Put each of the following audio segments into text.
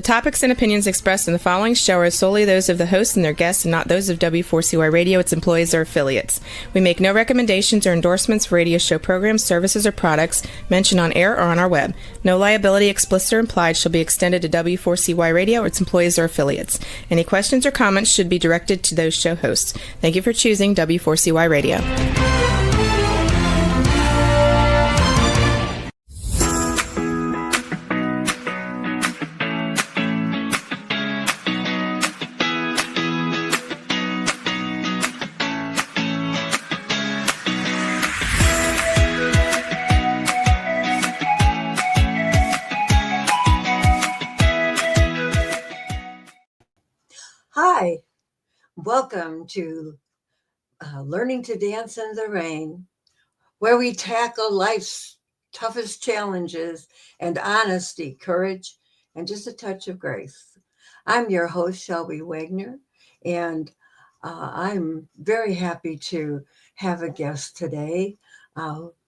topics and opinions expressed in the following show are solely those of the host and their guests and not those of W4CY Radio, its employees, or affiliates. We make no recommendations or endorsements for radio show programs, services, or products mentioned on air or on our web. No liability, explicit or implied, shall be extended to W4CY Radio or its employees or affiliates. Any questions or comments should be directed to those show hosts. Thank you for choosing W4CY Radio. Hi, welcome to Learning to Dance in the Rain, where we tackle life's toughest challenges and honesty, courage, and just a touch of grace. I'm your host, Shelby Wagner, and I'm very happy to have a guest today,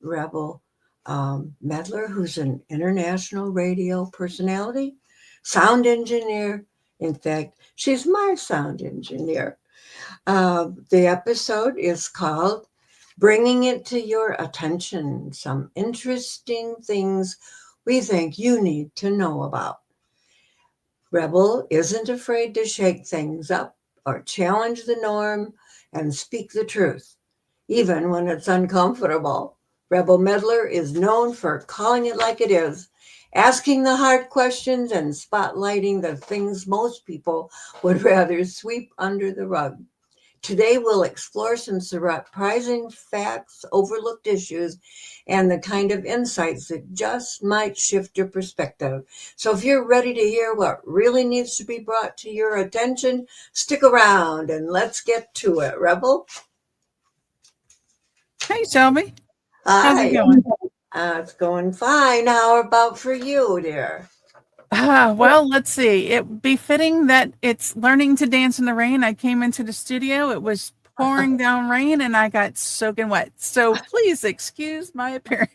Rebel Meddler, who's an international radio personality, sound engineer. In fact, she's my sound engineer. The episode is called Bringing It to Your Attention, Some Interesting Things We Think You Need to Know About. Rebel isn't afraid to shake things up or challenge the norm and speak the truth, even when it's uncomfortable. Rebel Meddler is known for calling it like it is, asking the hard questions and spotlighting the things most people would rather sweep under the rug. Today, we'll explore some surprising facts, overlooked issues, and the kind of insights that just might shift your perspective. So if you're ready to hear what really needs to be brought to your attention, stick around and let's get to it. Rebel? Hey, Shelby. Hi. How's it going? It's going fine. How about for you, dear? Well, let's see. It befitting that it's Learning to Dance in the Rain. I came into the studio. It was pouring down rain, and I got soaking wet. So please excuse my appearance.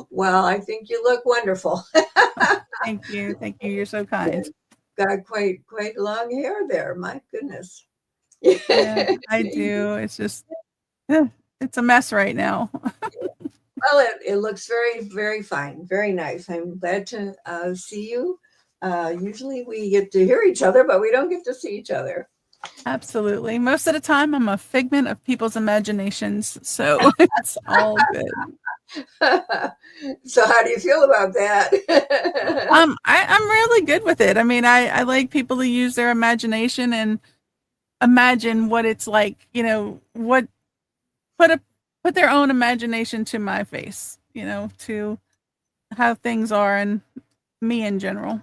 Well, I think you look wonderful. Thank you. Thank you. You're so kind. Got quite long hair there. My goodness. Yeah, I do. It's just, it's a mess right now. Well, it looks very, very fine. Very nice. I'm glad to see you. Usually we get to hear each other, but we don't get to see each other. Absolutely. Most of the time, I'm a figment of people's imaginations. So it's all good. So how do you feel about that? I'm really good with it. I mean, I like people to use their imagination and imagine what it's like, put their own imagination to my face, to how things are and me in general.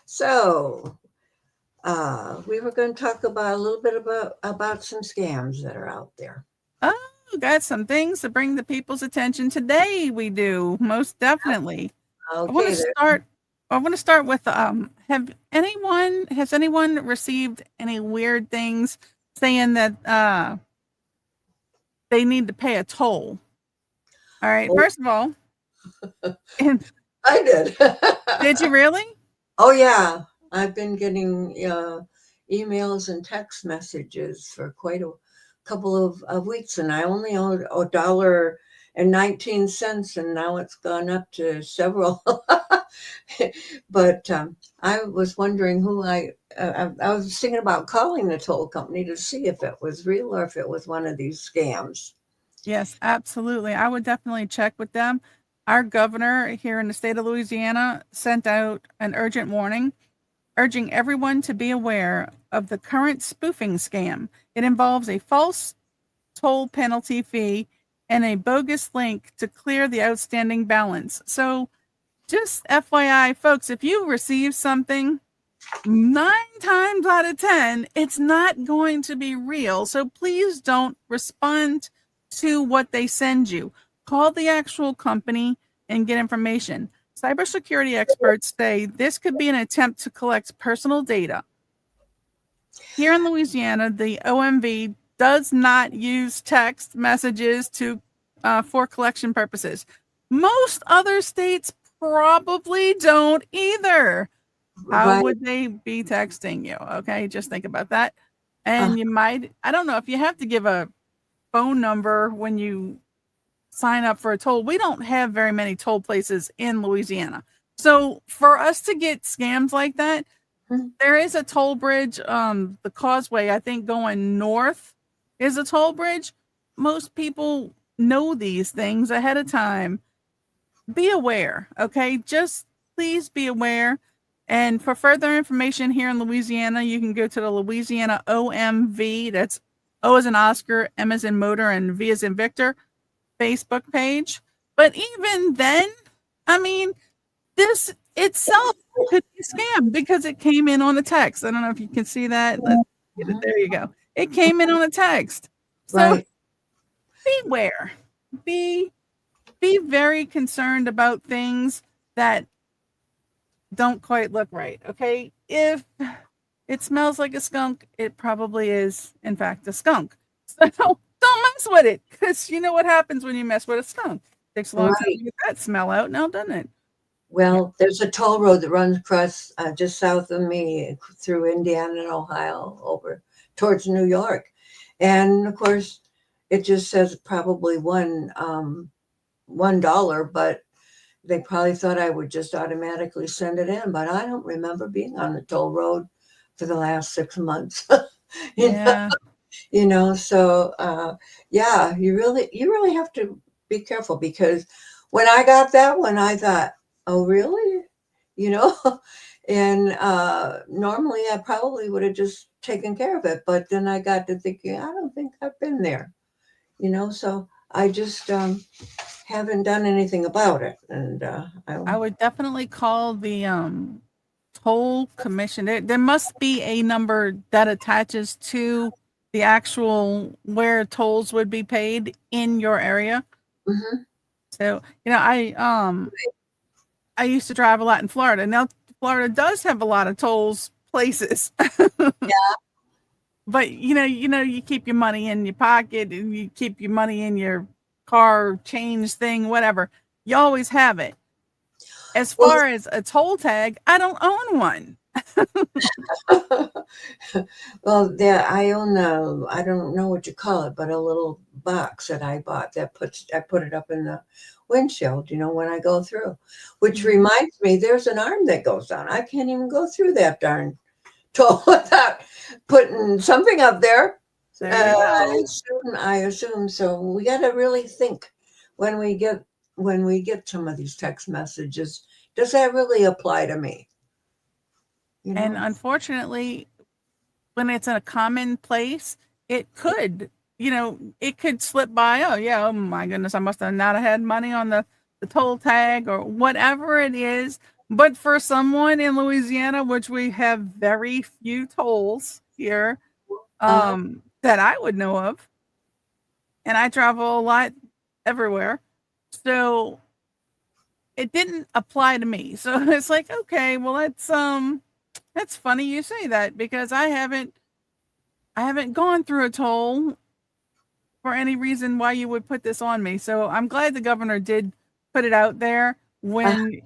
So we were going to talk about a little bit about some scams that are out there. Oh, got some things to bring the people's attention today. We do, most definitely. Okay, I want to start with has anyone received any weird things saying that they need to pay a toll? All right. First of all, I did. Did you really? Oh yeah, I've been getting emails and text messages for quite a couple of weeks, and I only owed $1.19, and now it's gone up to several. But I was wondering who I was thinking about calling the toll company to see if it was real or if it was one of these scams. Yes, absolutely. I would definitely check with them. Our governor here in the state of Louisiana sent out an urgent warning, urging everyone to be aware of the current spoofing scam. It involves a false toll penalty fee and a bogus link to clear the outstanding balance. So just FYI, folks, if you receive something, 9 times out of 10, it's not going to be real. So please don't respond to what they send you. Call the actual company and get information. Cybersecurity experts say this could be an attempt to collect personal data. Here in Louisiana, the OMV does not use text messages for collection purposes. Most other states probably don't either. How Right. would they be texting you? Okay, just think about that. And Uh, you might, I don't know if you have to give a phone number when you sign up for a toll. We don't have very many toll places in Louisiana. So for us to get scams like that, there is a toll bridge, the causeway, I think going north is a toll bridge. Most people know these things ahead of time. Be aware, okay? Just please be aware. And for further information here in Louisiana, you can go to the Louisiana OMV. That's O as in Oscar, M as in motor, and V as in Victor Facebook page. But even then, I mean, this itself could be a scam because it came in on a text. I don't know if you can see that. Let's get it. There you go. It came in on a text. So right. beware. Be very concerned about things that don't quite look right. Okay. If it smells like a skunk, it probably is, in fact, a skunk. So don't mess with it, because you know what happens when you mess with a skunk. It takes a long time Right. to get that smell out now, doesn't it? Well, there's a toll road that runs across just south of me through Indiana and Ohio over towards New York. And of course, it just says probably $1, but they probably thought I would just automatically send it in. But I don't remember being on the toll road for the last 6 months. Yeah. So yeah, you really have to be careful, because when I got that one, I thought, oh really? you know and normally I probably would have just taken care of it, but then I got to thinking, I don't think I've been there, so I just haven't done anything about it. And I would definitely call the toll commission. There must be a number that attaches to the actual where tolls would be paid in your area. Mhm. So, I used to drive a lot in Florida. Now Florida does have a lot of tolls places. Yeah. But you keep your money in your pocket and you keep your money in your car change thing, whatever. You always have it. As Well, far as a toll tag, I don't own one. well, there I own I don't know what you call it, but a little box that I bought that I put it up in the windshield, when I go through. Which reminds me, there's an arm that goes down. I can't even go through that darn toll without putting something up there. There you go. I assume so. We got to really think when we get some of these text messages. Does that really apply to me? And unfortunately, when it's in a common place, it could, it could slip by. Oh yeah, oh my goodness, I must have not have had money on the toll tag or whatever it is. But for someone in Louisiana, which we have very few tolls here, that I would know of, and I travel a lot everywhere, so it didn't apply to me. So it's like, okay, well, that's funny you say that, because I haven't gone through a toll for any reason why you would put this on me. So I'm glad the governor did put it out there when,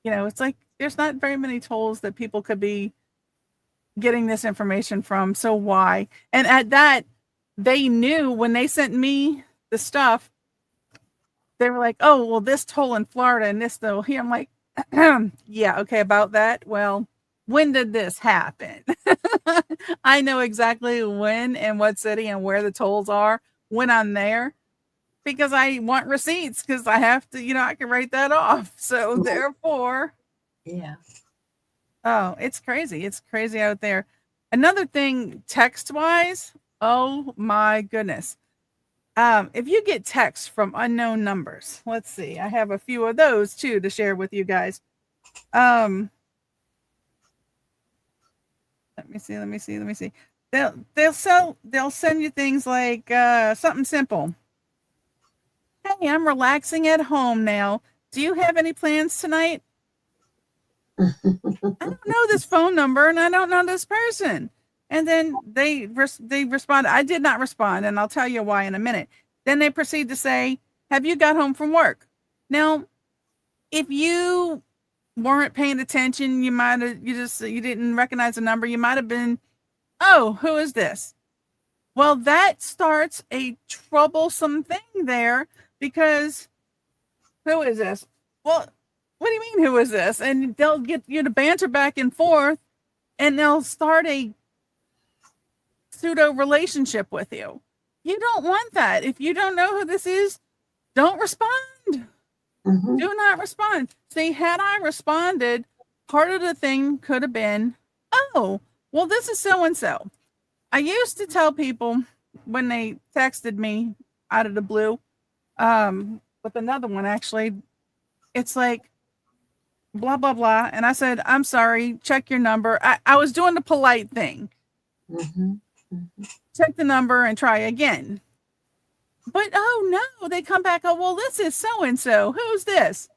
it's like there's not very many tolls that people could be getting this information from. So why? And at that, they knew when they sent me the stuff, they were like, oh, well, this toll in Florida and this toll here. I'm like, yeah, okay, about that. Well, when did this happen? I know exactly when and what city and where the tolls are when I'm there, because I want receipts, because I have to, I can write that off. So therefore, yeah. Oh, it's crazy. It's crazy out there. Another thing, text wise, oh my goodness. If you get texts from unknown numbers, let's see, I have a few of those too to share with you guys. Let me see. They'll send you things like something simple. Hey, I'm relaxing at home now. Do you have any plans tonight? I don't know this phone number and I don't know this person. And then they respond. I did not respond, and I'll tell you why in a minute. Then they proceed to say, have you got home from work? Now, if you weren't paying attention, you didn't recognize the number. You might have been, oh, who is this? Well, that starts a troublesome thing there, because who is this? Well, what do you mean, who is this? And they'll get you to banter back and forth, and they'll start a pseudo relationship with you. You don't want that. If you don't know who this is, don't respond. Mm-hmm. Do not respond. See, had I responded, part of the thing could have been, oh, well, this is so and so. I used to tell people when they texted me out of the blue, with another one, actually, it's like, blah, blah, blah. And I said, I'm sorry, check your number. I was doing the polite thing. Mm-hmm. Mm-hmm. Check the number and try again. But, oh, no, they come back, oh, well, this is so-and-so. Who's this?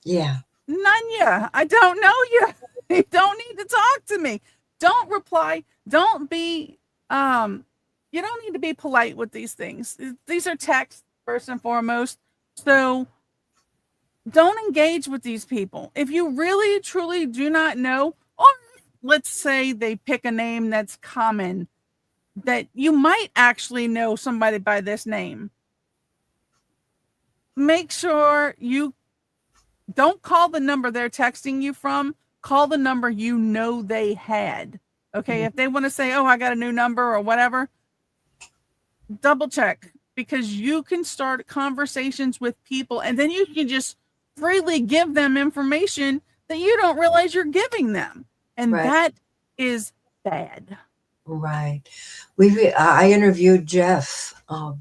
Yeah. None ya. I don't know you. You don't need to talk to me. Don't reply. Don't be, you don't need to be polite with these things. These are texts, first and foremost. So don't engage with these people. If you really, truly do not know, or let's say they pick a name that's common, that you might actually know somebody by this name, make sure you don't call the number they're texting you from. Call the number you know they had. Okay, Mm-hmm. if they want to say, oh, I got a new number or whatever, double check, because you can start conversations with people and then you can just freely give them information that you don't realize you're giving them. And Right. that is bad. Right. I interviewed Jeff out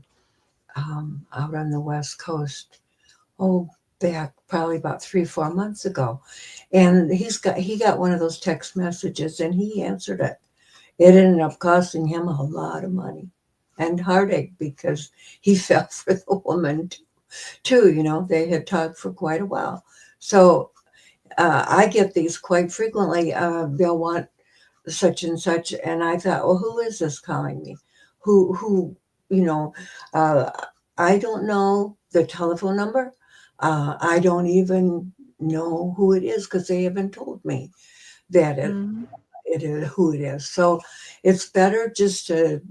on the West Coast. Back probably about 3-4 months ago, and he got one of those text messages, and he answered it. It ended up costing him a lot of money and heartache, because he fell for the woman too. You know, they had talked for quite a while. So I get these quite frequently. They'll want such and such, and I thought, well, who is this calling me? Who? You know, I don't know the telephone number. I don't even know who it is, because they haven't told me that it is who it is. So it's better just to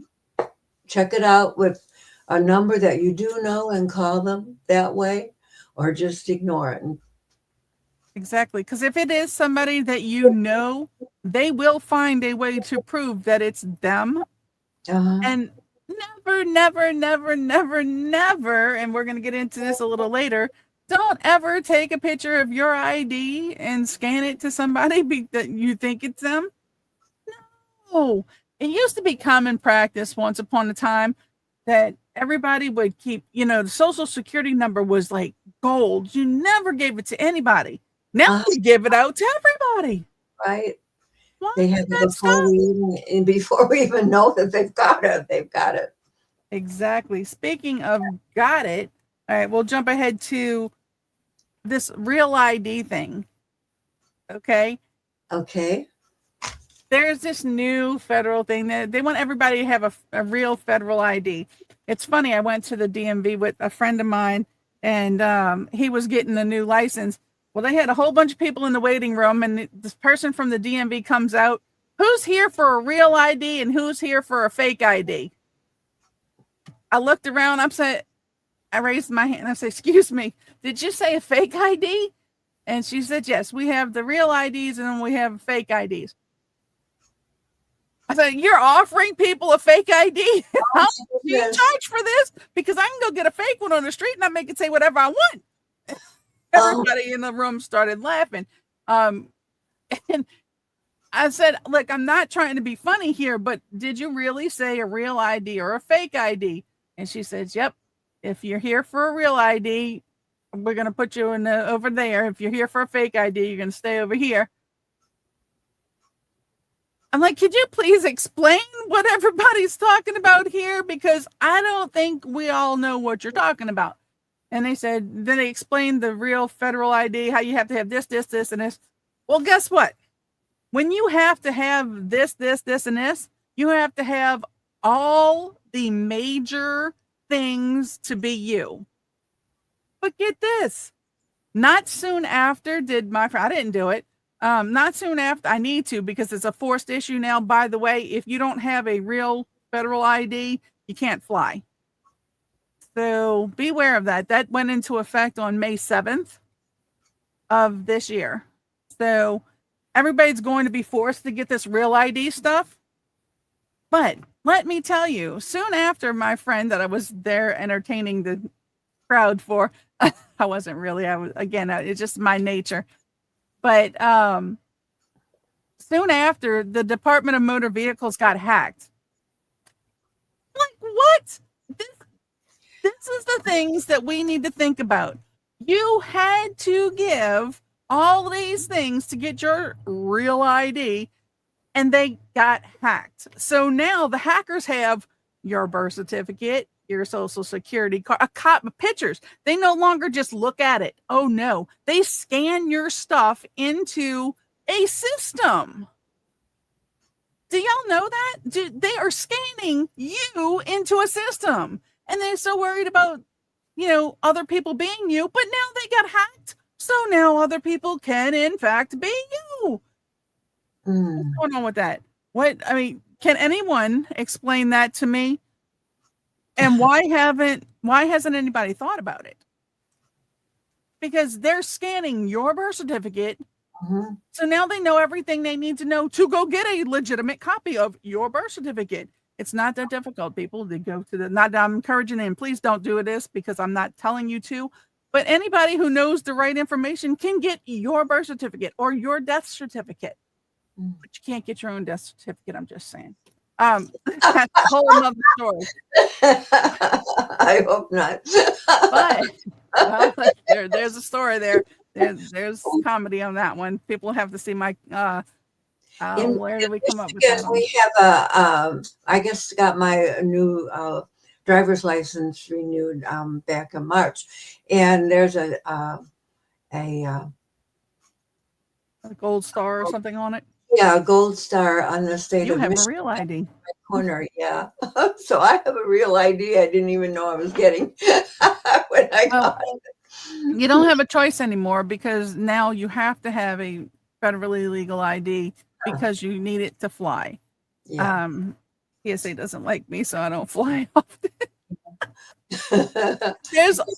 check it out with a number that you do know and call them that way, or just ignore it. Exactly. Because if it is somebody that you know, they will find a way to prove that it's them. Uh-huh. And never, never, never, never, never, and we're going to get into this a little later, don't ever take a picture of your ID and scan it to somebody that you think it's them. No. It used to be common practice once upon a time that everybody would keep, the social security number was like gold. You never gave it to anybody. Now you give it out to everybody. Right. Why They have it before we even know that they've got it. They've got it. Exactly. Speaking of got it, all right, we'll jump ahead to this real ID thing. Okay. There's this new federal thing that they want everybody to have a real federal ID. It's funny. I went to the DMV with a friend of mine, and he was getting a new license. Well, they had a whole bunch of people in the waiting room, and this person from the DMV comes out. Who's here for a real ID and who's here for a fake ID? I looked around. I raised my hand. I said, excuse me, did you say a fake ID? And she said, yes, we have the real IDs and then we have fake IDs. I said, you're offering people a fake ID? How much do you charge for this? Because I can go get a fake one on the street and I make it say whatever I want. Everybody in the room started laughing. And I said, look, I'm not trying to be funny here, but did you really say a real ID or a fake ID? And she says, yep. If you're here for a real ID, we're going to put you over there. If you're here for a fake ID, you're going to stay over here. I'm like, could you please explain what everybody's talking about here? Because I don't think we all know what you're talking about. And then they explained the real federal ID, how you have to have this, this, this, and this. Well, guess what? When you have to have this, this, this, and this, you have to have all the major things to be you. But get this, Not soon after did my friend, I didn't do it. Not soon after, I need to because it's a forced issue now. By the way, if you don't have a real federal ID, you can't fly. So beware of that. That went into effect on May 7th of this year. So everybody's going to be forced to get this real ID stuff. But let me tell you, soon after my friend that I was there entertaining the crowd for, I wasn't really, I was, again, it's just my nature. But soon after, the Department of Motor Vehicles got hacked. Like, what? This is the things that we need to think about. You had to give all these things to get your real ID, and they got hacked. So now the hackers have your birth certificate, your social security card, pictures. They no longer just look at it. Oh no, they scan your stuff into a system. Do y'all know that? They are scanning you into a system, and they're so worried about, other people being you, but now they got hacked. So now other people can in fact be you. What's going on with that? Can anyone explain that to me? And why hasn't anybody thought about it? Because they're scanning your birth certificate. Mm-hmm. So now they know everything they need to know to go get a legitimate copy of your birth certificate. It's not that difficult, people. To go to I'm encouraging them. Please don't do this because I'm not telling you to. But anybody who knows the right information can get your birth certificate or your death certificate. But you can't get your own death certificate. I'm just saying. That's a whole nother story. I hope not. But there's a story there. There's comedy on that one. People have to see my where did we come up with that? We have I just got my new driver's license renewed back in March, and there's a gold star or something on it. Yeah, a gold star on the state you of have Michigan. A real ID. Corner, yeah. So I have a real ID. I didn't even know I was getting when I got it. You don't have a choice anymore because now you have to have a federally legal ID because you need it to fly. Yeah. TSA doesn't like me, so I don't fly often.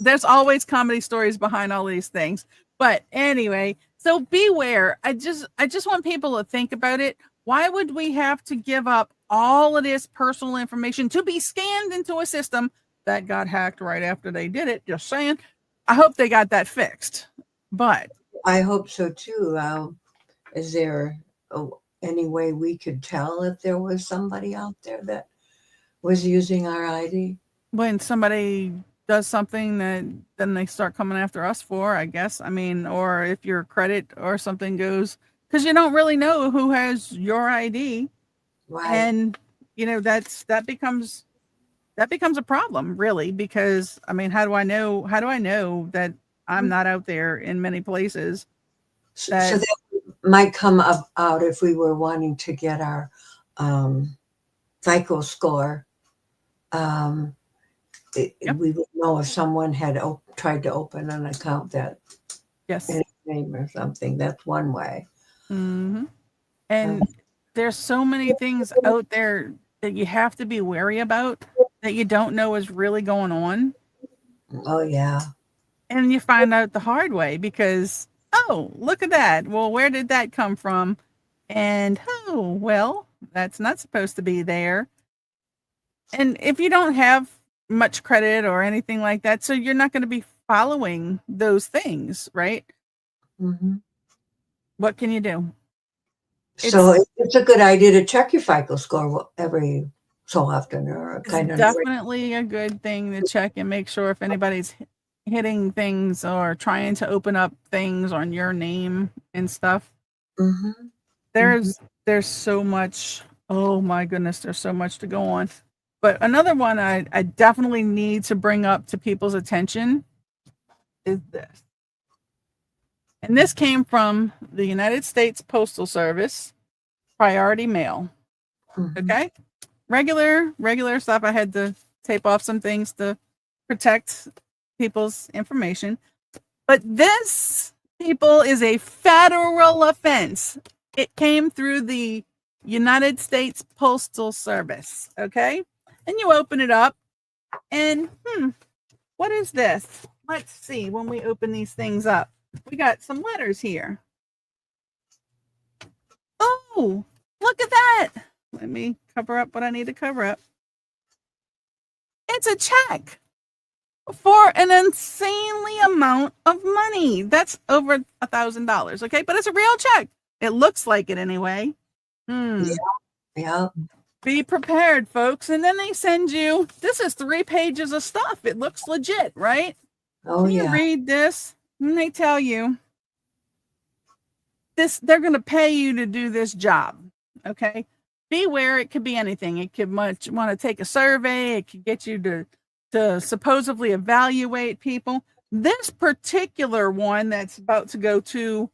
There's always comedy stories behind all these things. But anyway, so beware. I just want people to think about it. Why would we have to give up all of this personal information to be scanned into a system that got hacked right after they did it? Just saying. I hope they got that fixed. But I hope so too. Is there any way we could tell if there was somebody out there that was using our ID? When somebody does something that then they start coming after us for, I guess. Or if your credit or something goes, because you don't really know who has your ID. Right. And that becomes a problem, really, because how do I know that I'm not out there in many places? So that might come out if we were wanting to get our FICO score. Yep. We would know if someone had tried to open an account that yes in his name or something. That's one way. Mm-hmm. And there's so many things out there that you have to be wary about that you don't know is really going on. Oh yeah. And you find out the hard way because, oh, look at that. Well, where did that come from? And oh, well, that's not supposed to be there. And if you don't have much credit or anything like that, so you're not going to be following those things, right? Mm-hmm. What can you do? So it's a good idea to check your FICO score every so often, or kind of. Definitely a good thing to check and make sure if anybody's hitting things or trying to open up things on your name and stuff. Mm-hmm. There's so much. Oh my goodness, there's so much to go on. But another one I definitely need to bring up to people's attention is this. And this came from the United States Postal Service, priority mail. Mm-hmm. Okay? Regular stuff. I had to tape off some things to protect people's information. But this, people, is a federal offense. It came through the United States Postal Service. Okay. And you open it up and, what is this? Let's see when we open these things up. We got some letters here. Oh, look at that. Let me cover up what I need to cover up. It's a check for an insanely amount of money. That's over $1,000. Okay. But it's a real check. It looks like it anyway. Yeah. Be prepared, folks. And then they send you, this is 3 pages of stuff. It looks legit, right? Oh, You yeah. read this and they tell you this, they're going to pay you to do this job. Okay. Beware. It could be anything. It could want to take a survey. It could get you to supposedly evaluate people. This particular one that's about to go to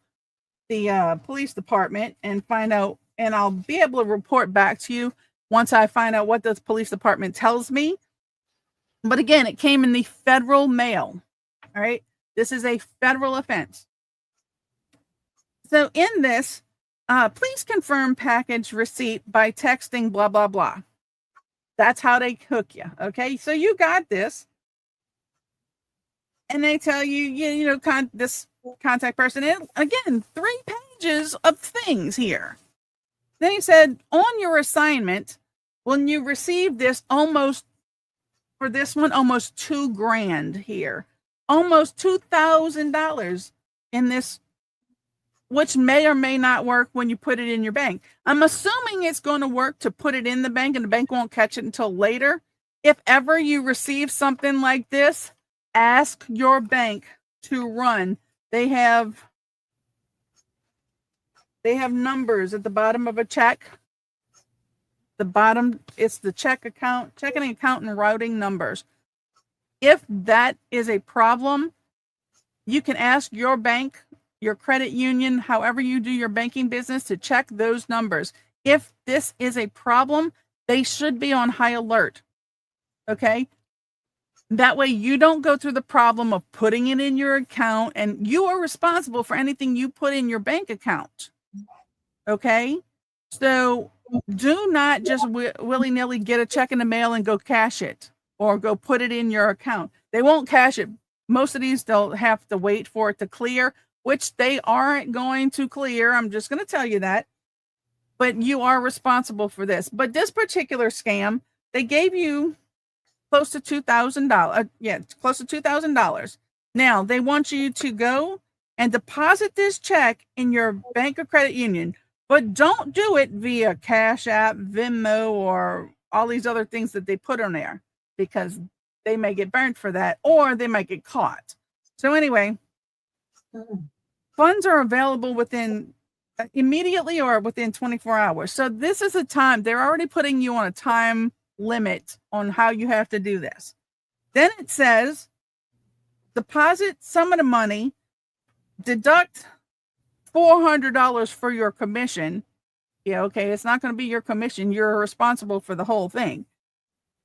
the police department and find out, and I'll be able to report back to you once I find out what the police department tells me. But again, it came in the federal mail. All right. This is a federal offense. So in this, please confirm package receipt by texting blah, blah, blah. That's how they hook you. Okay. So you got this. And they tell you, this contact person. And again, 3 pages of things here. Then he said, on your assignment, when you receive this, almost $2,000 here, almost $2,000 in this, which may or may not work when you put it in your bank. I'm assuming it's going to work to put it in the bank and the bank won't catch it until later. If ever you receive something like this, ask your bank to run. They have numbers at the bottom of a check. The bottom, it's the checking account and routing numbers. If that is a problem, you can ask your bank, your credit union, however you do your banking business, to check those numbers. If this is a problem, they should be on high alert. Okay? That way you don't go through the problem of putting it in your account, and you are responsible for anything you put in your bank account. Okay? So do not just willy-nilly get a check in the mail and go cash it or go put it in your account. They won't cash it. Most of these, they'll have to wait for it to clear, which they aren't going to clear. I'm just going to tell you that. But you are responsible for this. But this particular scam, they gave you close to $2,000. Close to $2,000. Now, they want you to go and deposit this check in your bank or credit union. But don't do it via Cash App, Venmo, or all these other things that they put on there, because they may get burnt for that, or they might get caught. So anyway, funds are available within immediately or within 24 hours. So this is a time, they're already putting you on a time limit on how you have to do this. Then it says, deposit some of the money, deduct $400 for your commission. Yeah, okay, it's not going to be your commission. You're responsible for the whole thing.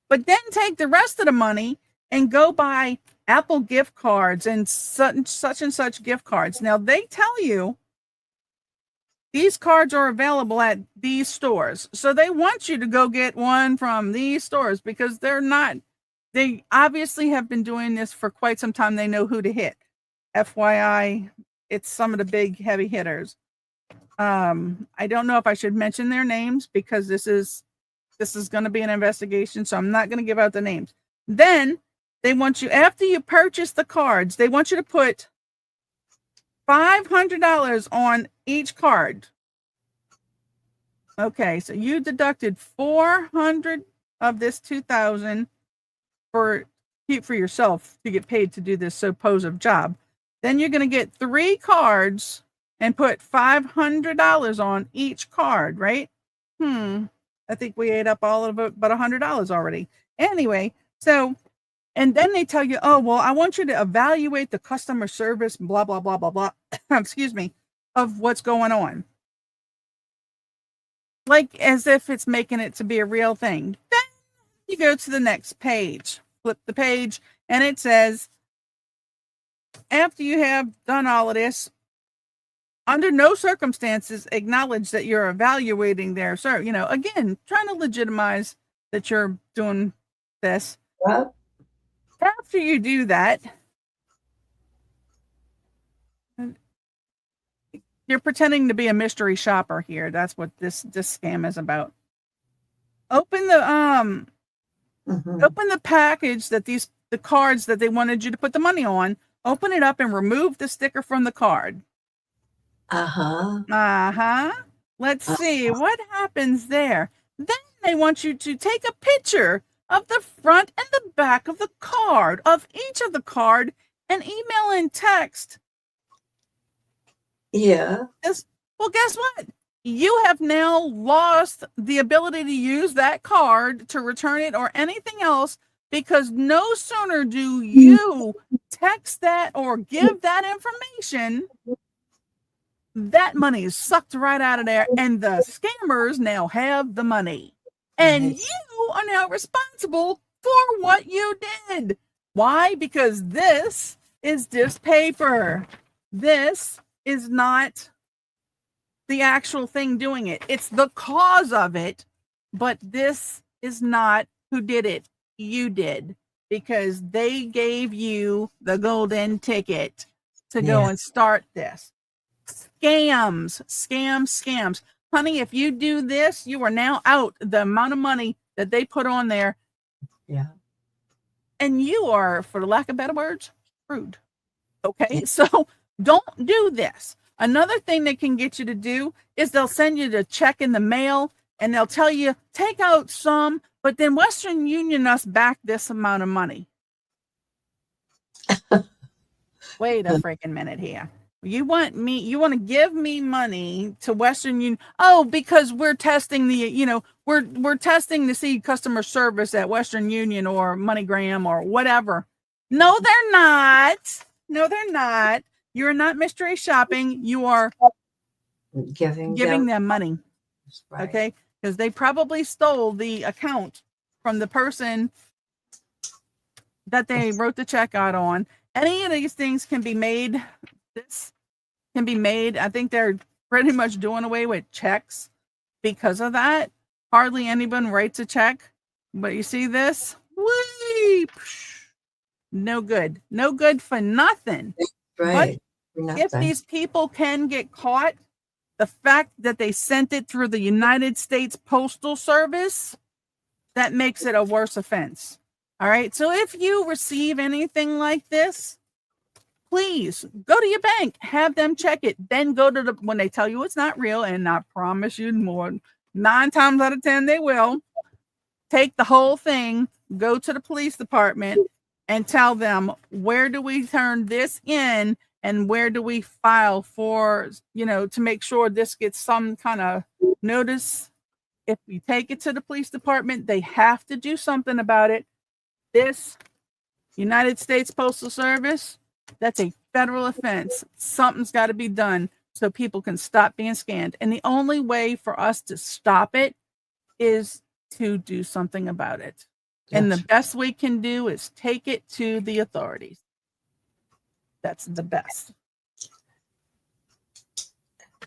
But then take the rest of the money and go buy Apple gift cards and such and such gift cards. Now, they tell you these cards are available at these stores. So they want you to go get one from these stores, because they obviously have been doing this for quite some time. They know who to hit. FYI, it's some of the big heavy hitters. I don't know if I should mention their names, because this is going to be an investigation, so I'm not going to give out the names. Then they want you, after you purchase the cards, they want you to put $500 on each card. Okay, so you deducted $400 of this $2,000 for yourself to get paid to do this supposed job. Then you're going to get 3 cards and put $500 on each card, right? I think we ate up all of it, but $100 already. Anyway, so, and then they tell you, oh, well, I want you to evaluate the customer service, blah, blah, blah, blah, blah, excuse me, of what's going on. Like as if it's making it to be a real thing. Then you go to the next page, flip the page, and it says, after you have done all of this, under no circumstances acknowledge that you're evaluating their service. Again, trying to legitimize that you're doing this. Well, After you do that, you're pretending to be a mystery shopper here. That's what this scam is about. Open the open the package that the cards that they wanted you to put the money on. Open it up and remove the sticker from the card. Let's see what happens there. Then they want you to take a picture of the front and the back of the card, of each of the card, and email and text. Yeah. Well, guess what? You have now lost the ability to use that card to return it or anything else, because no sooner do you text that or give that information, that money is sucked right out of there, and the scammers now have the money. And you are now responsible for what you did. Why? Because this is just paper. This is not the actual thing doing it. It's the cause of it, but this is not who did it. You did, because they gave you the golden ticket to go and start this. Scams. Honey, if you do this, you are now out the amount of money that they put on there. Yeah. And you are, for the lack of better words, screwed. Okay, so don't do this. Another thing they can get you to do is they'll send you the check in the mail, and they'll tell you, take out some, but then Western Union us back this amount of money. Wait a freaking minute here. You want to give me money to Western Union? Oh, because we're testing we're testing to see customer service at Western Union or MoneyGram or whatever. No, they're not. You're not mystery shopping. You are giving them money. Right. Okay? Because they probably stole the account from the person that they wrote the check out on. Any of these things can be made. This can be made. I think they're pretty much doing away with checks because of that. Hardly anyone writes a check. But you see this? Whee! No good. No good for nothing. Right. But if these people can get caught, the fact that they sent it through the United States Postal Service, that makes it a worse offense. All right. So if you receive anything like this, please go to your bank, have them check it, then go to when they tell you it's not real, and I promise you more, 9 times out of 10, they will take the whole thing, go to the police department and tell them, where do we turn this in and where do we file for, to make sure this gets some kind of notice. If you take it to the police department, they have to do something about it. This United States Postal Service, that's a federal offense. Something's got to be done so people can stop being scammed. And the only way for us to stop it is to do something about it. Yes. And the best we can do is take it to the authorities. That's the best.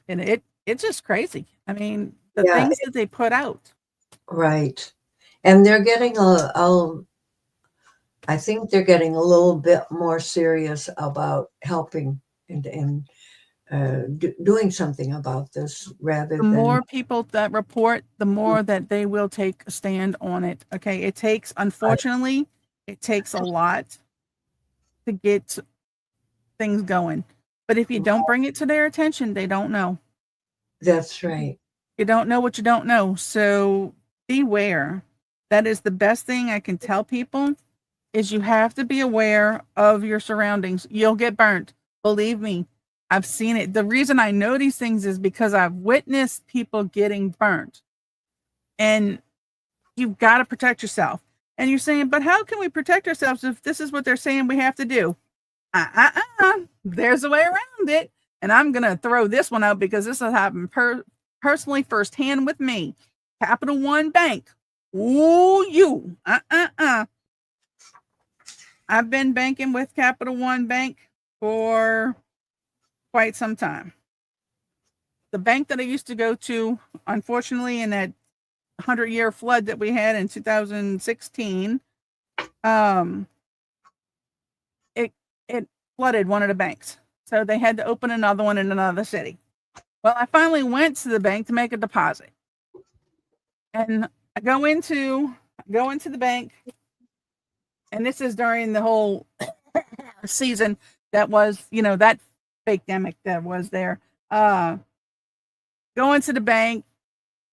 And it's just crazy. I mean, the things that they put out. Right. And they're getting I think they're getting a little bit more serious about helping and doing something about this rather than... The more people that report, the more that they will take a stand on it. Okay. It takes, unfortunately, it takes a lot to get things going. But if you don't bring it to their attention, they don't know. That's right. You don't know what you don't know. So beware. That is the best thing I can tell people, is you have to be aware of your surroundings. You'll get burnt. Believe me, I've seen it. The reason I know these things is because I've witnessed people getting burnt. And you've got to protect yourself. And you're saying, but how can we protect ourselves if this is what they're saying we have to do? There's a way around it. And I'm going to throw this one out because this has happened personally firsthand with me. Capital One Bank. Ooh, you. I've been banking with Capital One Bank for quite some time. The bank that I used to go to, unfortunately, in that 100-year flood that we had in 2016, it flooded one of the banks. So they had to open another one in another city. Well, I finally went to the bank to make a deposit. And I go into the bank, and this is during the whole season that was, that pandemic that was there. Go into the bank,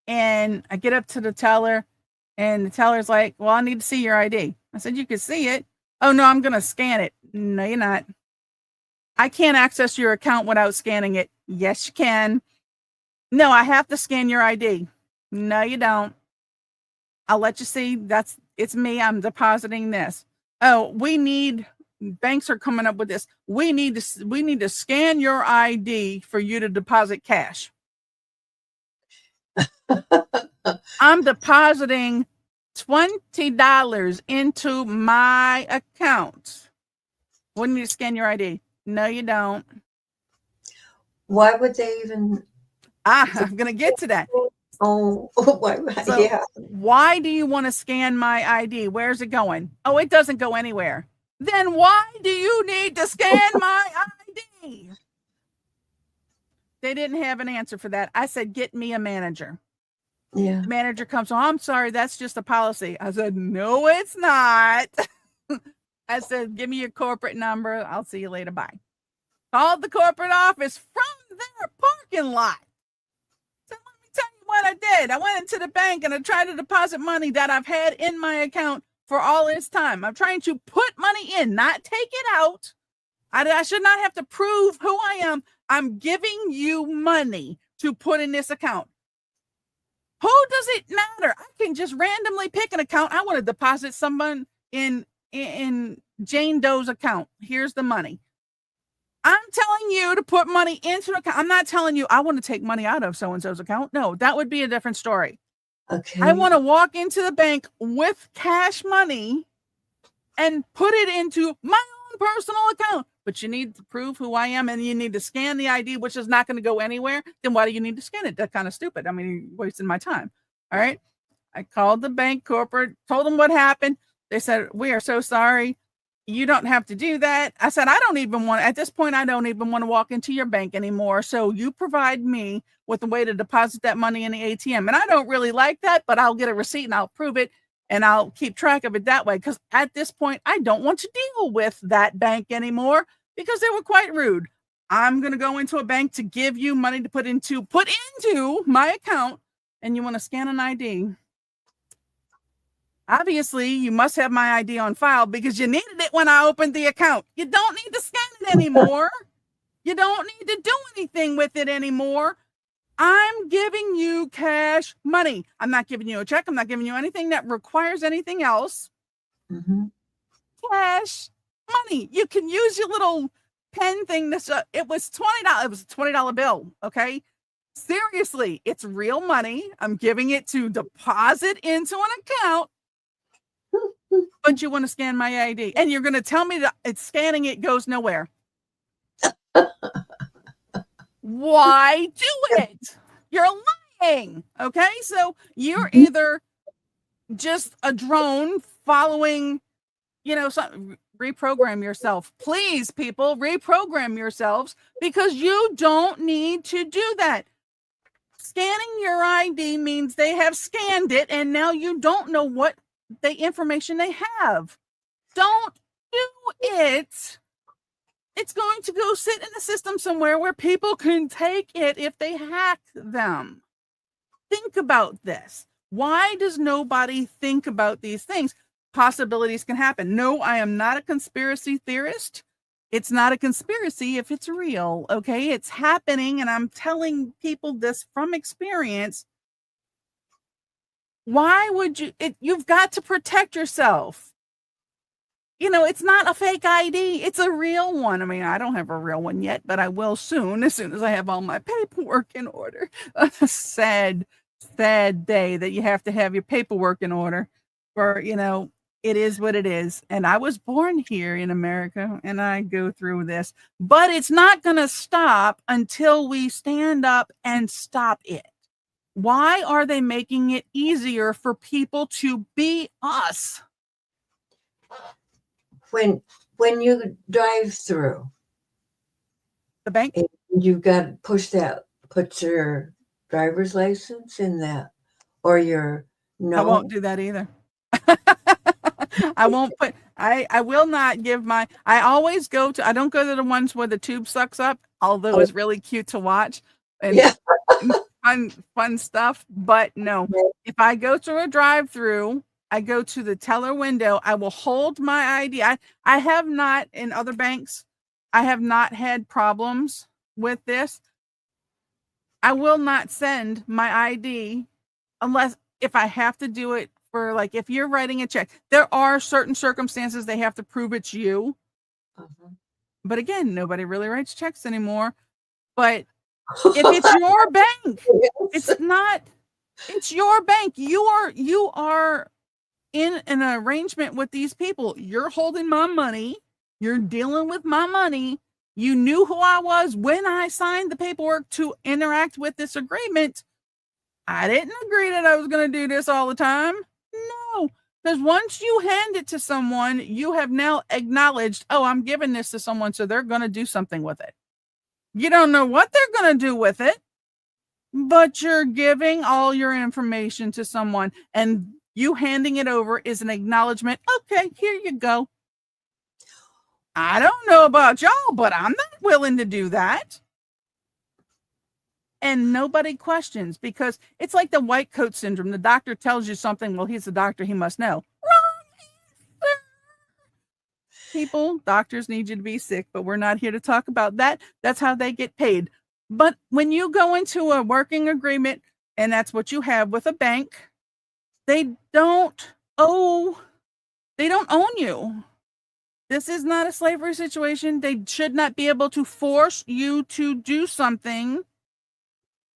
and I get up to the teller, and the teller's like, well, I need to see your ID. I said, you can see it. Oh, no, I'm going to scan it. No, you're not. I can't access your account without scanning it. Yes, you can. No, I have to scan your ID. No, you don't. I'll let you see. It's me. I'm depositing this. Oh, banks are coming up with this. We need to scan your ID for you to deposit cash. I'm depositing $20 into my account. We need to scan your ID. No, you don't. Why would they even? I'm going to get to that. Oh, so yeah. Why do you want to scan my ID? Where's it going? Oh, it doesn't go anywhere. Then why do you need to scan my ID? They didn't have an answer for that. I said, get me a manager. Yeah. The manager comes, oh, I'm sorry, that's just a policy. I said, no, it's not. I said, give me your corporate number. I'll see you later. Bye. Called the corporate office from their parking lot. So let me tell you what I did. I went into the bank and I tried to deposit money that I've had in my account for all this time. I'm trying to put money in, not take it out. I should not have to prove who I am. I'm giving you money to put in this account. Who does it matter? I can just randomly pick an account. I want to deposit someone in Jane Doe's account. Here's the money. I'm telling you to put money into an account. I'm not telling you I want to take money out of so-and-so's account. No, that would be a different story. Okay. I want to walk into the bank with cash money and put it into my own personal account. But you need to prove who I am, and you need to scan the ID, which is not going to go anywhere. Then why do you need to scan it? That's kind of stupid. I mean, you're wasting my time. All right. I called the bank corporate, told them what happened. They said, we are so sorry. You don't have to do that. I said, at this point, I don't even want to walk into your bank anymore. So you provide me with a way to deposit that money in the ATM. And I don't really like that, but I'll get a receipt and I'll prove it. And I'll keep track of it that way. Because at this point, I don't want to deal with that bank anymore because they were quite rude. I'm going to go into a bank to give you money to put into my account. And you want to scan an ID. Obviously, you must have my ID on file because you needed it when I opened the account. You don't need to scan it anymore. You don't need to do anything with it anymore. I'm giving you cash money. I'm not giving you a check. I'm not giving you anything that requires anything else. Mm-hmm. Cash money. You can use your little pen thing. It was $20. It was a $20 bill. Okay. Seriously, it's real money. I'm giving it to deposit into an account. But you want to scan my ID. And you're going to tell me that it's scanning it goes nowhere. Why do it? You're lying. Okay. So you're either just a drone following, reprogram yourself. Please, people, reprogram yourselves because you don't need to do that. Scanning your ID means they have scanned it and now you don't know what the information they have. Don't do it. It's going to go sit in the system somewhere where people can take it if they hack them. Think about this. Why does nobody think about these things? Possibilities can happen. No, I am not a conspiracy theorist. It's not a conspiracy if it's real, okay? It's happening, and I'm telling people this from experience. Why would you've got to protect yourself. It's not a fake ID. It's a real one. I mean, I don't have a real one yet, but I will soon as I have all my paperwork in order. Sad day that you have to have your paperwork in order for, It is what it is. And I was born here in America and I go through this, but it's not going to stop until we stand up and stop it. Why are they making it easier for people to be us? When you drive through The bank? and you've got to put your driver's license in that, or your no. I won't do that either. I won't put, I will not give my, I always go to, I don't go to the ones where the tube sucks up, although it's really cute to watch and Yeah. fun stuff. But no, if I go through a drive-through, I go to the teller window, I will hold my ID. I have not, in other banks, I have not had problems with this. I will not send my ID unless if I have to do it for, like, if you're writing a check. There are certain circumstances they have to prove it's you. But again, nobody really writes checks anymore. But if it's your bank, it's not, it's your bank. You are in an arrangement with these people. You're holding my money. You're dealing with my money. You knew who I was when I signed the paperwork to interact with this agreement. I didn't agree that I was going to do this all the time. No, because once you hand it to someone, you have now acknowledged, oh, I'm giving this to someone, so they're going to do something with it. You don't know what they're going to do with it, but you're giving all your information to someone, and you handing it over is an acknowledgement. Okay, here you go. I don't know about y'all, but I'm not willing to do that. And nobody questions, because it's like the white coat syndrome. The doctor tells you something. Well, he's the doctor. He must know. Wrong answer. People, doctors need you to be sick, but we're not here to talk about that. That's how they get paid. But when you go into a working agreement, and that's what you have with a bank, they don't own you. This is not a slavery situation. They should not be able to force you to do something.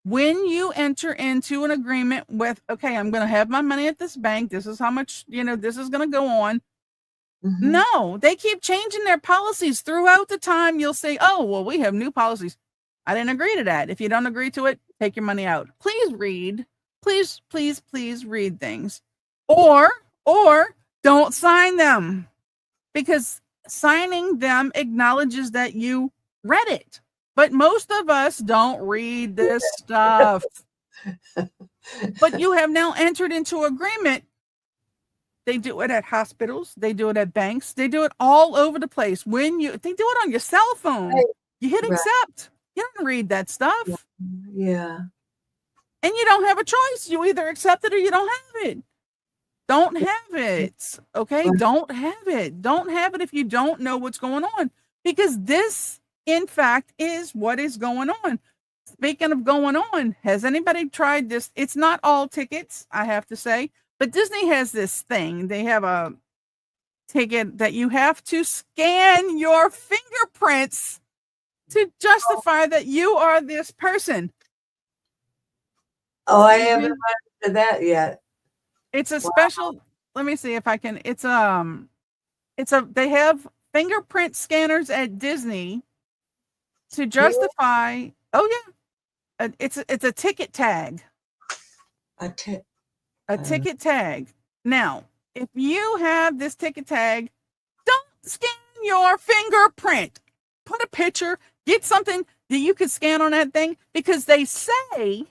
When you enter into an agreement with, okay, I'm going to have my money at this bank. This is how much, this is going to go on. Mm-hmm. No, they keep changing their policies throughout the time. You'll say, oh, well, we have new policies. I didn't agree to that. If you don't agree to it, take your money out. Please read. Please, please, please read things. Or don't sign them, because signing them acknowledges that you read it. But most of us don't read this stuff. But you have now entered into agreement. They do it at hospitals. They do it at banks. They do it all over the place. They do it on your cell phone. Right. You hit accept. You don't read that stuff. Yeah. And you don't have a choice. You either accept it or you don't have it. Don't have it. Okay? Right. Don't have it. Don't have it if you don't know what's going on. Because this, in fact, is what is going on. Speaking of going on, has anybody tried this? It's not all tickets, I have to say, but Disney has this thing. They have a ticket that you have to scan your fingerprints to justify that you are this person. Oh, I haven't run into that yet. It's a special, let me see if I can, they have fingerprint scanners at Disney to justify. Oh yeah, it's a ticket tag. A ticket tag. Now, if you have this ticket tag, don't scan your fingerprint. Put a picture. Get something that you can scan on that thing, because they say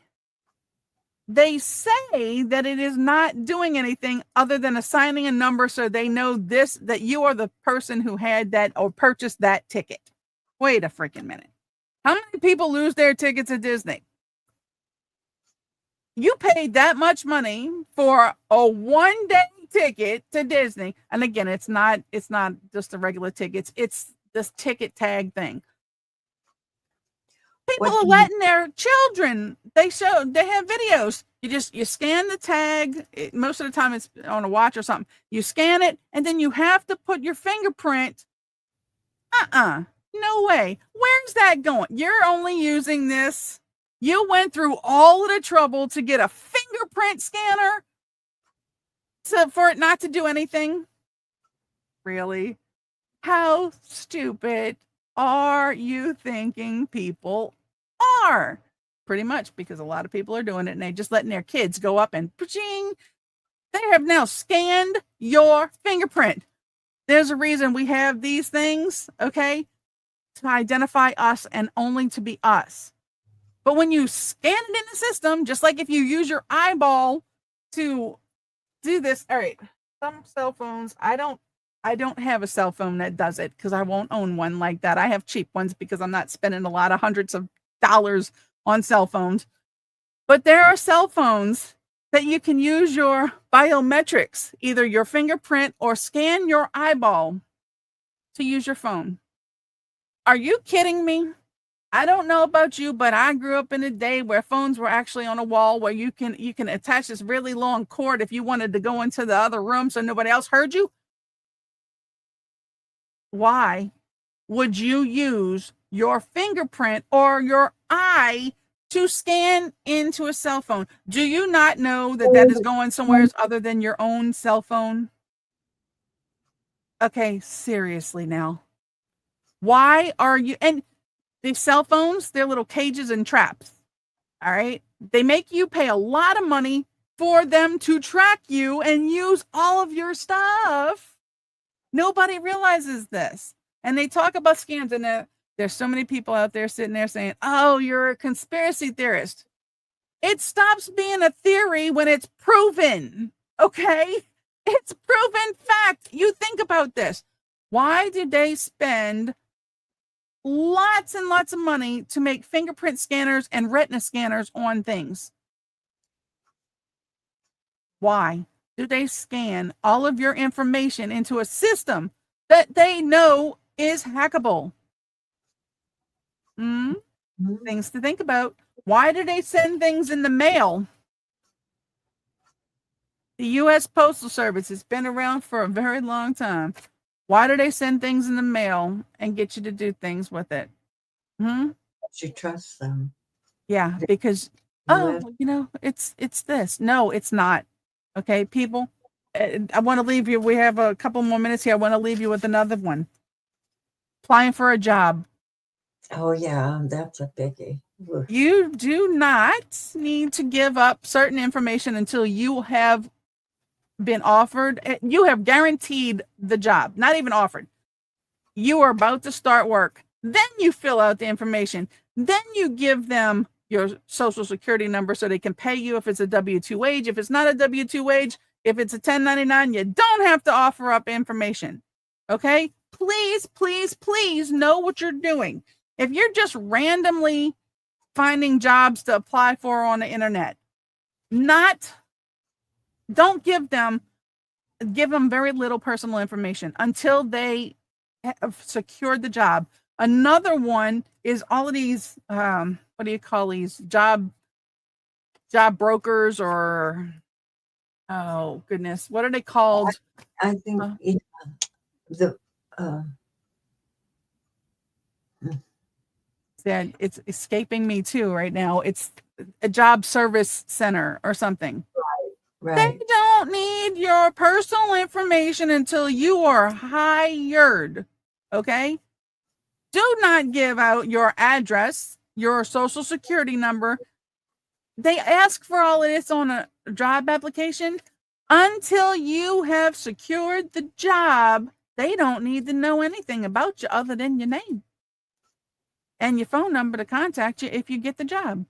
that it is not doing anything other than assigning a number, so they know that you are the person who had that or purchased that ticket. Wait a freaking minute. How many people lose their tickets at Disney? You paid that much money for a one-day ticket to Disney. And again, it's not just the regular tickets. It's this ticket tag thing. People are letting their children, they have videos. You scan the tag. Most of the time it's on a watch or something. You scan it, and then you have to put your fingerprint. No way. Where's that going? You're only using this. You went through all of the trouble to get a fingerprint scanner for it not to do anything. Really? How stupid are you thinking people are? Pretty much, because a lot of people are doing it and they just letting their kids go up and paching. They have now scanned your fingerprint. There's a reason we have these things, okay, to identify us and only to be us. But when you scan it in the system, just like if you use your eyeball to do this, all right, some cell phones, I don't have a cell phone that does it because I won't own one like that. I have cheap ones because I'm not spending a lot of hundreds of dollars on cell phones. But there are cell phones that you can use your biometrics, either your fingerprint or scan your eyeball to use your phone. Are you kidding me? I don't know about you, but I grew up in a day where phones were actually on a wall where you can attach this really long cord if you wanted to go into the other room so nobody else heard you. Why would you use your fingerprint or your eye to scan into a cell phone? Do you not know that that is going somewhere other than your own cell phone? Okay, seriously now. Why are you, and these cell phones, they're little cages and traps. All right. They make you pay a lot of money for them to track you and use all of your stuff. Nobody realizes this. And they talk about scams, and there's so many people out there sitting there saying, oh, you're a conspiracy theorist. It stops being a theory when it's proven. Okay. It's proven fact. You think about this. Why did they spend lots and lots of money to make fingerprint scanners and retina scanners on things? Why do they scan all of your information into a system that they know is hackable? Things to think about. Why do they send things in the mail? The U.S. Postal Service has been around for a very long time. Why do they send things in the mail and get you to do things with it? You trust them. Yeah, because, it's this. No, it's not. Okay, people, I want to leave you. We have a couple more minutes here. I want to leave you with another one. Applying for a job. Oh, yeah, that's a biggie. You do not need to give up certain information until you have been offered. You have guaranteed the job, not even offered. You are about to start work. Then you fill out the information. Then you give them your social security number so they can pay you if it's a W-2 wage. If it's not a W-2 wage, if it's a 1099, you don't have to offer up information. Okay? Please, please, please know what you're doing. If you're just randomly finding jobs to apply for on the internet, don't give them very little personal information until they have secured the job. Another one is all of these, what do you call these job brokers, or, oh goodness, what are they called? I think it's escaping me too right now. It's a job service center or something. Right. They don't need your personal information until you are hired. Okay? Do not give out your address, your social security number. They ask for all of this on a job application. Until you have secured the job, they don't need to know anything about you other than your name and your phone number to contact you if you get the job.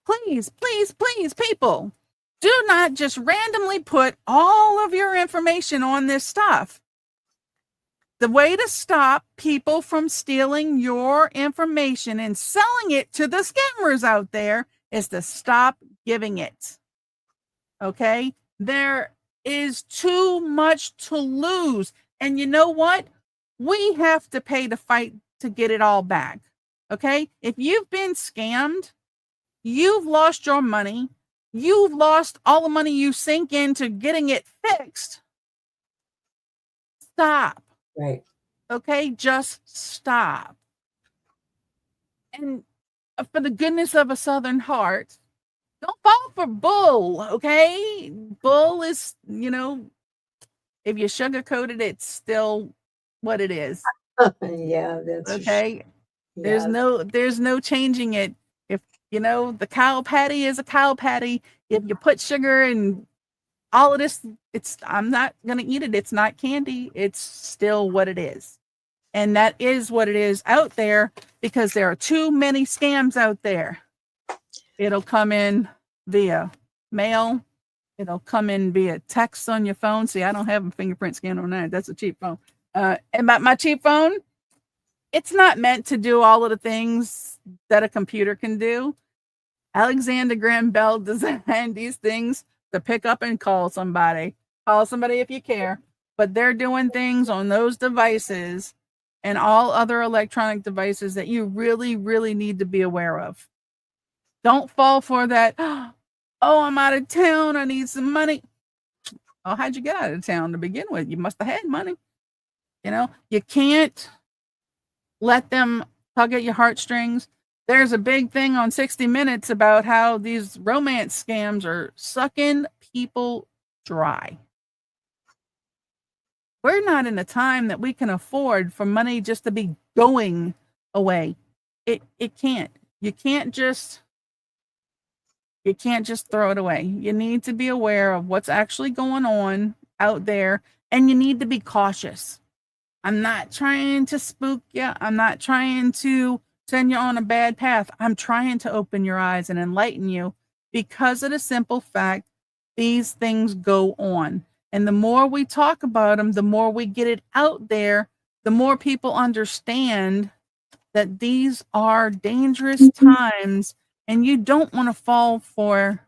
Please, please, please, people, do not just randomly put all of your information on this stuff. The way to stop people from stealing your information and selling it to the scammers out there is to stop giving it. Okay? There is too much to lose. And you know what? We have to pay the fight to get it all back. Okay? If you've been scammed, you've lost your money. You've lost all the money you sink into getting it fixed. Stop. Right. Okay? Just stop. And for the goodness of a Southern heart, don't fall for bull. Okay? Bull is, if you sugarcoat it, it's still what it is. Yeah, that's Okay. yeah. There's no changing it. If the cow patty is a cow patty. If you put sugar and all of this, I'm not gonna eat it. It's not candy. It's still what it is. And that is what it is out there because there are too many scams out there. It'll come in via mail. It'll come in via text on your phone. See, I don't have a fingerprint scanner on that. That's a cheap phone. And my cheap phone, it's not meant to do all of the things that a computer can do. Alexander Graham Bell designed these things to pick up and call somebody. Call somebody if you care. But they're doing things on those devices and all other electronic devices that you really, really need to be aware of. Don't fall for that. Oh, I'm out of town. I need some money. Oh, how'd you get out of town to begin with? You must have had money. You can't let them tug at your heartstrings. There's a big thing on 60 Minutes about how these romance scams are sucking people dry. We're not in a time that we can afford for money just to be going away. It can't. You can't just throw it away. You need to be aware of what's actually going on out there, and you need to be cautious. I'm not trying to spook you. I'm not trying to send you on a bad path. I'm trying to open your eyes and enlighten you because of the simple fact these things go on. And the more we talk about them, the more we get it out there, the more people understand that these are dangerous times and you don't want to fall for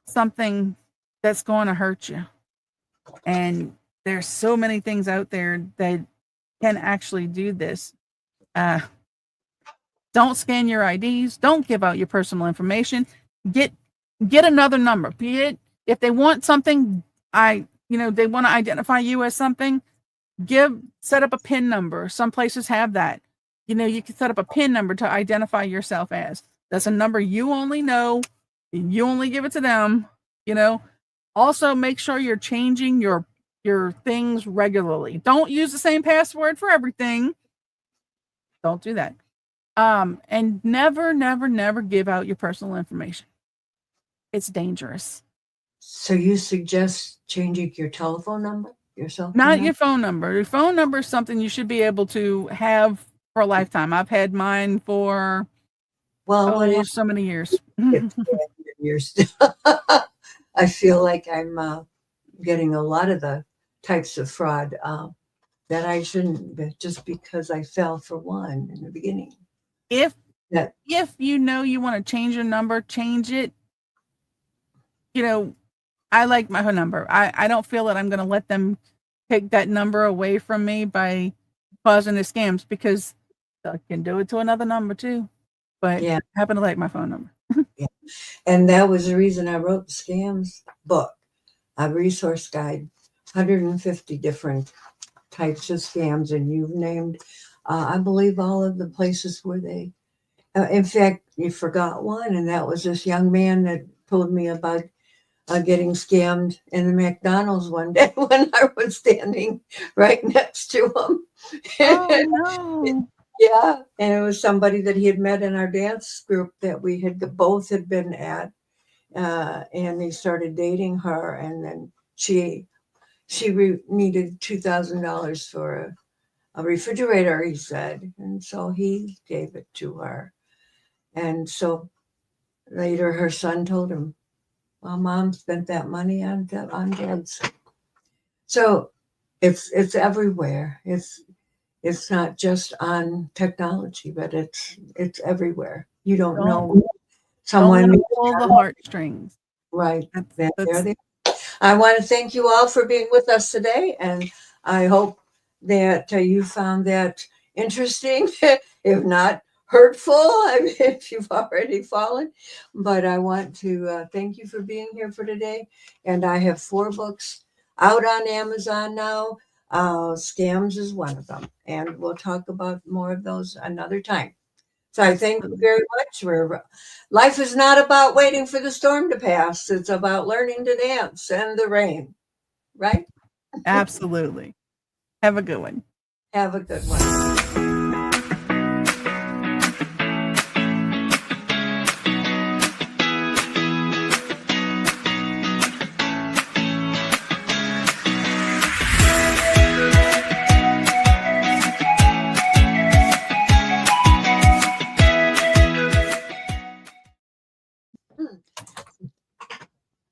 something that's going to hurt you. And there's so many things out there that can actually do this. Don't scan your IDs. Don't give out your personal information. Get another number. Be it if they want something, they want to identify you as something. Set up a PIN number. Some places have that. You can set up a PIN number to identify yourself as. That's a number you only know. You only give it to them. Also make sure you're changing your things regularly. Don't use the same password for everything. Don't do that. And never, never, never give out your personal information. It's dangerous. So you suggest changing your telephone number yourself? Not your phone number. Your phone number is something you should be able to have for a lifetime. I've had mine for so many years. Years. I feel like I'm getting a lot of the types of fraud that I shouldn't, just because I fell for one in the beginning. If you want to change your number, change it. I like my number. I don't feel that I'm going to let them take that number away from me by causing the scams, because they can do it to another number too. But I happen to like my phone number. Yeah. And that was the reason I wrote the scams book, a resource guide, 150 different types of scams. And you've named, I believe, all of the places where they, in fact, you forgot one. And that was this young man that told me about getting scammed in the McDonald's one day when I was standing right next to him. Oh, no. Yeah, and it was somebody that he had met in our dance group that we had both been at, and he started dating her, and then she needed $2,000 for a refrigerator, he said, and so he gave it to her, and so later her son told him, "Well, Mom spent that money on Dad's." So it's everywhere. It's not just on technology, but it's everywhere. You don't know someone. Don't pull the heartstrings. Right. I want to thank you all for being with us today, and I hope that you found that interesting, if not hurtful, if you've already fallen. But I want to thank you for being here for today. And I have 4 books out on Amazon now. Scams is one of them, and we'll talk about more of those another time. So I thank you very much. Life is not about waiting for the storm to pass. It's about learning to dance in the rain, right? Absolutely. Have a good one. Have a good one.